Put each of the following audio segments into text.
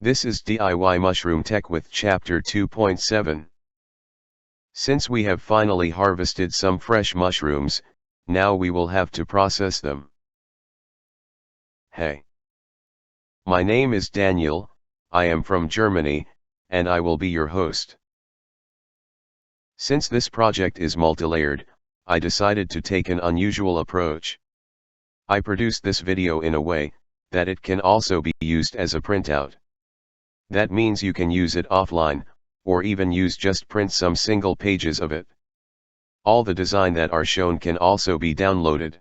This is DIY-Mushroom-Tek with Chapter 2.7. Since we have finally harvested some fresh mushrooms, now we will have to process them. Hey! My name is Daniel, I am from Germany, and I will be your host. Since this project is multi-layered, I decided to take an unusual approach. I produced this video in a way that it can also be used as a printout. That means you can use it offline, or even just print some single pages of it. All the design that are shown can also be downloaded.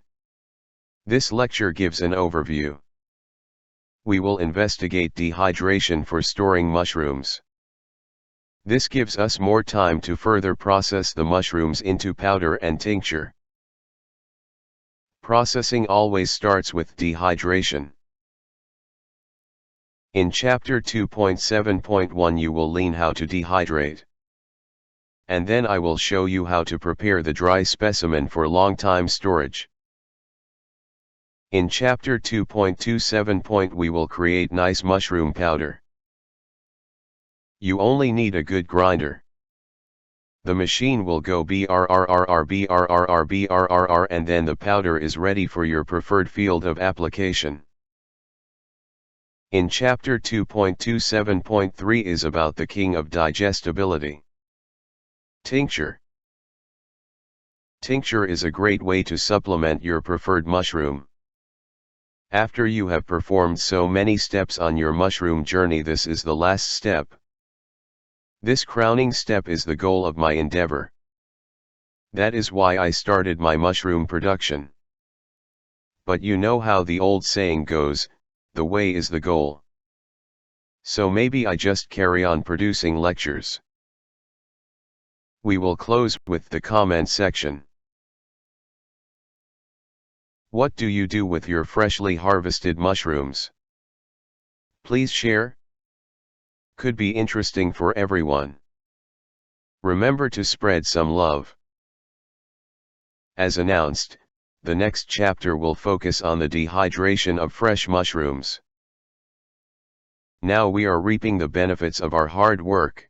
This lecture gives an overview. We will investigate dehydration for storing mushrooms. This gives us more time to further process the mushrooms into powder and tincture. Processing always starts with dehydration. In Chapter 2.7.1 you will learn how to dehydrate. And then I will show you how to prepare the dry specimen for long time storage. In Chapter 2.27. We will create nice mushroom powder. You only need a good grinder. The machine will go brrrr brrrr brrrr and then the powder is ready for your preferred field of application. In Chapter 2.27.3 is about the king of digestibility. Tincture. Tincture is a great way to supplement your preferred mushroom. After you have performed so many steps on your mushroom journey, this is the last step. This crowning step is the goal of my endeavor. That is why I started my mushroom production. But you know how the old saying goes, the way is the goal. So maybe I just carry on producing lectures. We will close with the comment section. What do you do with your freshly harvested mushrooms? Please share. Could be interesting for everyone. Remember to spread some love. As announced, the next chapter will focus on the dehydration of fresh mushrooms. Now we are reaping the benefits of our hard work.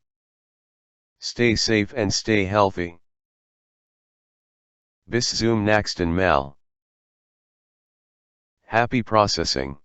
Stay safe and stay healthy. Bis zum nächsten Mal. Happy processing.